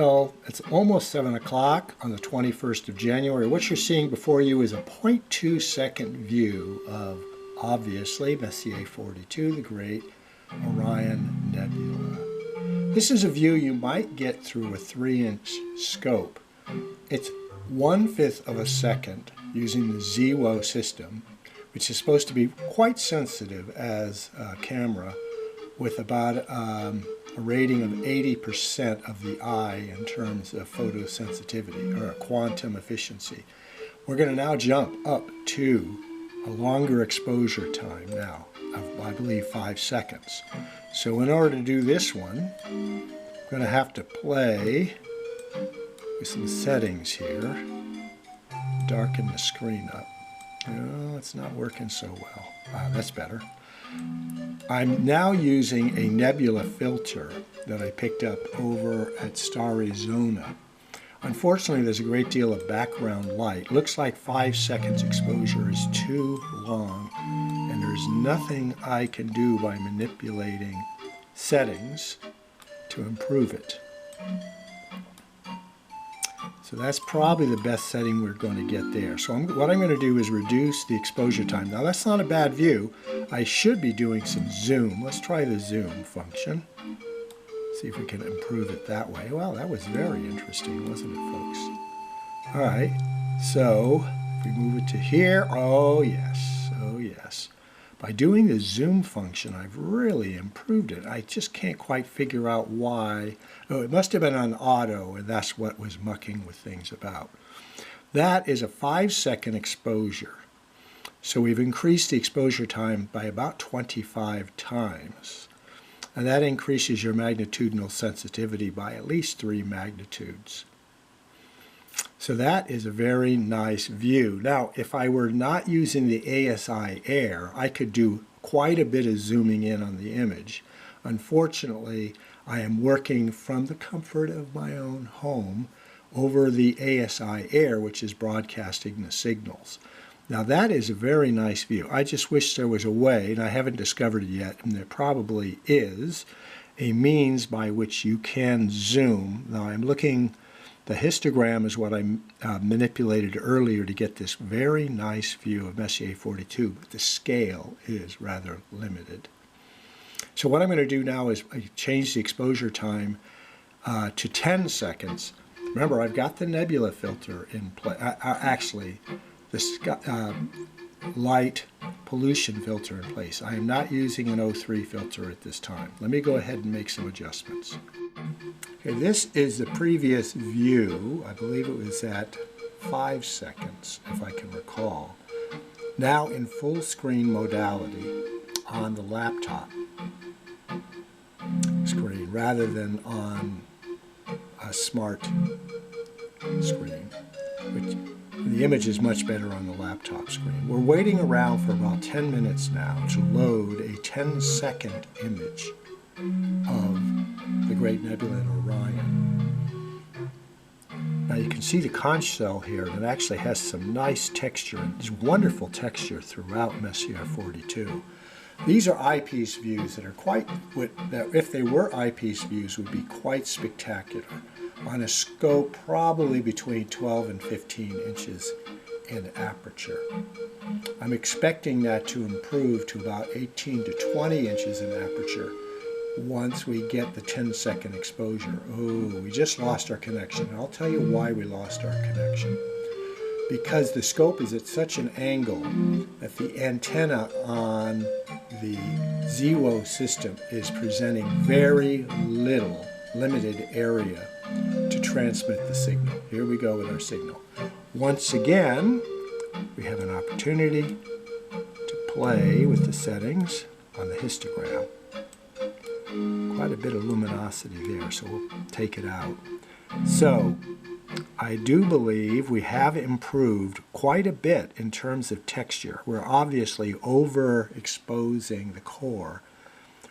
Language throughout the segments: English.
Well, it's almost 7 o'clock on the 21st of January. What you're seeing before you is a 0.2 second view of, obviously, Messier 42, the Great Orion Nebula. This is a view you might get through a 3-inch scope. It's 1/5 of a second using the ZWO system, which is supposed to be quite sensitive as a camera with about a rating of 80% of the eye in terms of photosensitivity or quantum efficiency. We're going to now jump up to a longer exposure time now of, I believe, 5 seconds. So in order to do this one, I'm going to have to play with some settings here. Darken the screen up. Oh, it's not working so well. That's better. I'm now using a nebula filter that I picked up over at Arizona. Unfortunately, there's a great deal of background light. Looks like 5 seconds exposure is too long, and there's nothing I can do by manipulating settings to improve it. So that's probably the best setting we're going to get there. So what I'm going to do is reduce the exposure time. Now that's not a bad view. I should be doing some zoom. Let's try the zoom function. See if we can improve it that way. Well, that was very interesting, wasn't it, folks? All right, so if we move it to here, oh yes, oh yes. By doing the zoom function, I've really improved it. I just can't quite figure out why. Oh, it must have been on auto, and that's what was mucking with things about. That is a 5-second exposure. So we've increased the exposure time by about 25 times. And that increases your magnitudinal sensitivity by at least 3 magnitudes. So that is a very nice view. Now, if I were not using the ASI Air, I could do quite a bit of zooming in on the image. Unfortunately, I am working from the comfort of my own home over the ASI Air, which is broadcasting the signals. Now that is a very nice view. I just wish there was a way, and I haven't discovered it yet, and there probably is, a means by which you can zoom. Now I'm looking, the histogram is what I manipulated earlier to get this very nice view of Messier 42, but the scale is rather limited. So what I'm going to do now is change the exposure time to 10 seconds. Remember, I've got the nebula filter in place. Actually, the light pollution filter in place. I am not using an O3 filter at this time. Let me go ahead and make some adjustments. Okay, this is the previous view. I believe it was at 5 seconds, if I can recall. Now in full screen modality on the laptop screen rather than on a smart screen, which the image is much better on the laptop screen. We're waiting around for about 10 minutes now to load a 10-second image of the Great Nebula in Orion. Now you can see the conch shell here that actually has some nice texture, and there's wonderful texture throughout Messier 42. These are eyepiece views that are quite, that if they were eyepiece views, would be quite spectacular. On a scope probably between 12 and 15 inches in aperture. I'm expecting that to improve to about 18 to 20 inches in aperture once we get the 10-second exposure. Oh, we just lost our connection. And I'll tell you why we lost our connection. Because the scope is at such an angle that the antenna on the ZWO system is presenting very little limited area to transmit the signal. Here we go with our signal. Once again, we have an opportunity to play with the settings on the histogram. Quite a bit of luminosity there, so we'll take it out. So, I do believe we have improved quite a bit in terms of texture. We're obviously overexposing the core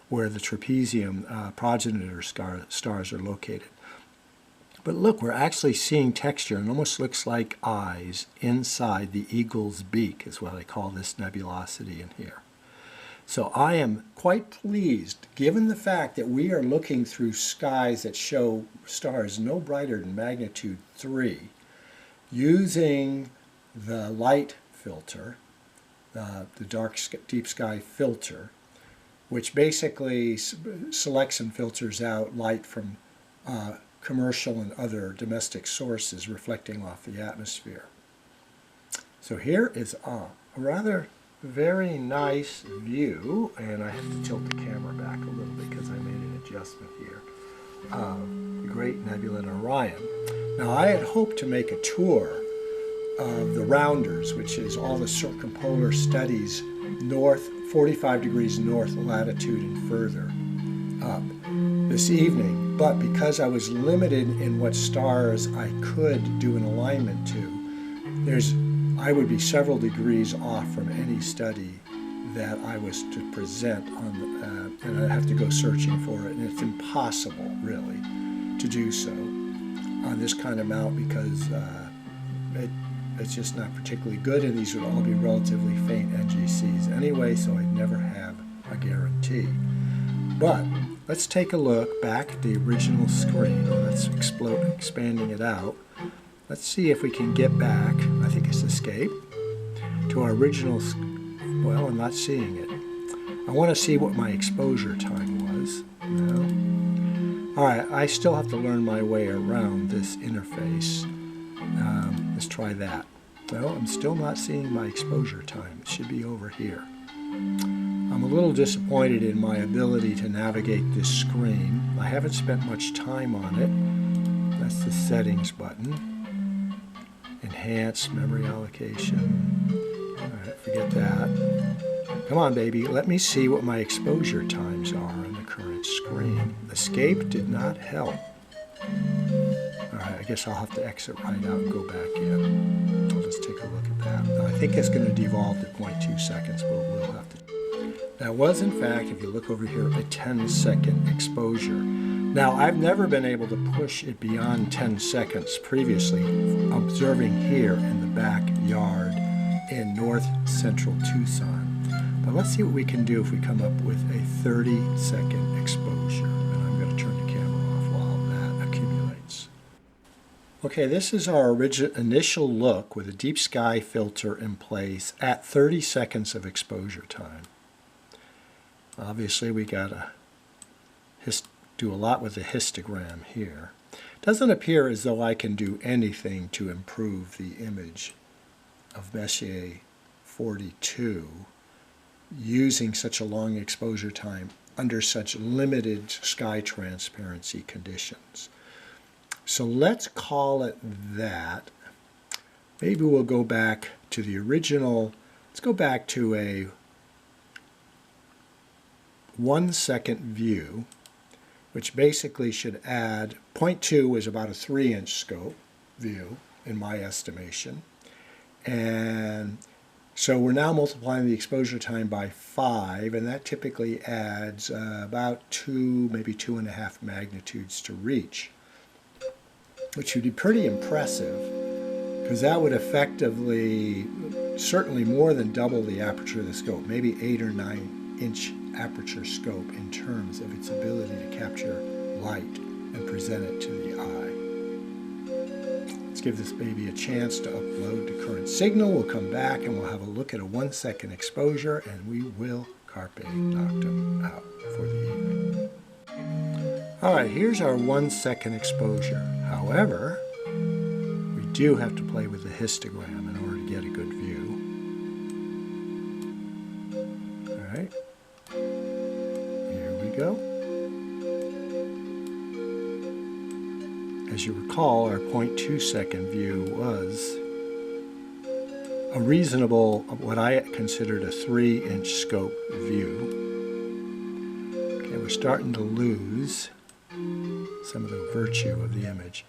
where the trapezium progenitor stars are located. But look, we're actually seeing texture, and almost looks like eyes inside the eagle's beak is what I call this nebulosity in here. So I am quite pleased, given the fact that we are looking through skies that show stars no brighter than magnitude 3, using the light filter, the deep sky filter, which basically selects and filters out light from commercial and other domestic sources reflecting off the atmosphere. So here is a rather very nice view, and I have to tilt the camera back a little bit because I made an adjustment here, of the Great Nebula and Orion. Now I had hoped to make a tour of the rounders, which is all the circumpolar studies north, 45 degrees north latitude and further up this evening, but because I was limited in what stars I could do an alignment to, I would be several degrees off from any study that I was to present on, and I'd have to go searching for it, and it's impossible, really, to do so on this kind of mount because it's just not particularly good, and these would all be relatively faint NGCs anyway, so I'd never have a guarantee. But let's take a look back at the original screen. Let's expanding it out. Let's see if we can get back, I think it's escape, to our original, well, I'm not seeing it. I want to see what my exposure time was. No. All right, I still have to learn my way around this interface. Let's try that. Well, I'm still not seeing my exposure time. It should be over here. I'm a little disappointed in my ability to navigate this screen. I haven't spent much time on it. That's the settings button. Enhance memory allocation. All right, forget that. Come on, baby. Let me see what my exposure times are on the current screen. Escape did not help. All right, I guess I'll have to exit right out and go back in. I'll just take a look at that. Now, I think it's going to devolve to 0.2 seconds, but we'll have to. That was, in fact, if you look over here, a 10-second exposure. Now, I've never been able to push it beyond 10 seconds previously, observing here in the backyard in north central Tucson. But let's see what we can do if we come up with a 30-second exposure. And I'm going to turn the camera off while that accumulates. Okay, this is our initial look with a deep sky filter in place at 30 seconds of exposure time. Obviously, we got to do a lot with the histogram here. Doesn't appear as though I can do anything to improve the image of Messier 42 using such a long exposure time under such limited sky transparency conditions. So let's call it that. Maybe we'll go back to the original. Let's go back to a 1-second view, which basically should add, 0.2 is about a 3-inch scope view in my estimation. And so we're now multiplying the exposure time by 5, and that typically adds about 2, maybe 2.5 magnitudes to reach, which would be pretty impressive, because that would effectively, certainly more than double the aperture of the scope, maybe 8 or 9-inch aperture scope in terms of its ability to capture light and present it to the eye. Let's give this baby a chance to upload the current signal. We'll come back and we'll have a look at a 1-second exposure, and we will carpe noctem out for the evening. All right, here's our 1-second exposure. However, we do have to play with the histogram in order to get a good view. All right. Here we go. As you recall, our 0.2-second view was a reasonable, what I considered a 3-inch scope view. Okay, we're starting to lose some of the virtue of the image.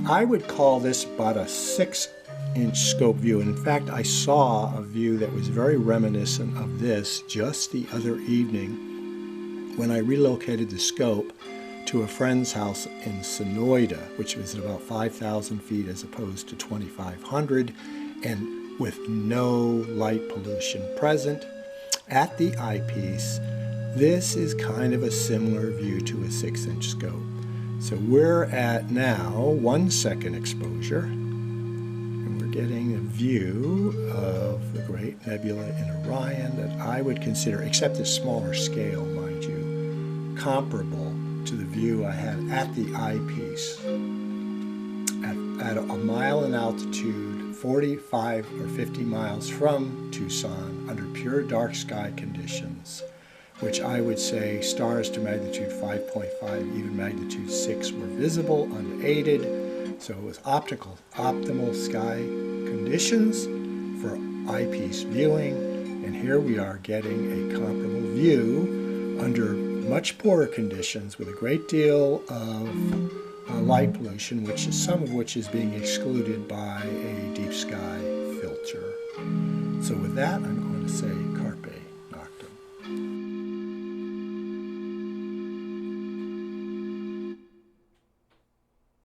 I would call this about a 6-inch scope view. In fact, I saw a view that was very reminiscent of this just the other evening when I relocated the scope to a friend's house in Sonoyta, which was at about 5,000 feet as opposed to 2,500, and with no light pollution present. at the eyepiece, this is kind of a similar view to a 6-inch scope. So we're at now 1 second exposure, and we're getting a view of the Great Nebula in Orion that I would consider, except at smaller scale, mind you, comparable to the view I had at the eyepiece at a mile in altitude, 45 or 50 miles from Tucson, under pure dark sky conditions, which I would say stars to magnitude 5.5, even magnitude 6 were visible, unaided. So it was optimal sky conditions for eyepiece viewing. And here we are getting a comparable view under much poorer conditions with a great deal of light pollution, some of which is being excluded by a deep sky filter. So with that, I'm going to say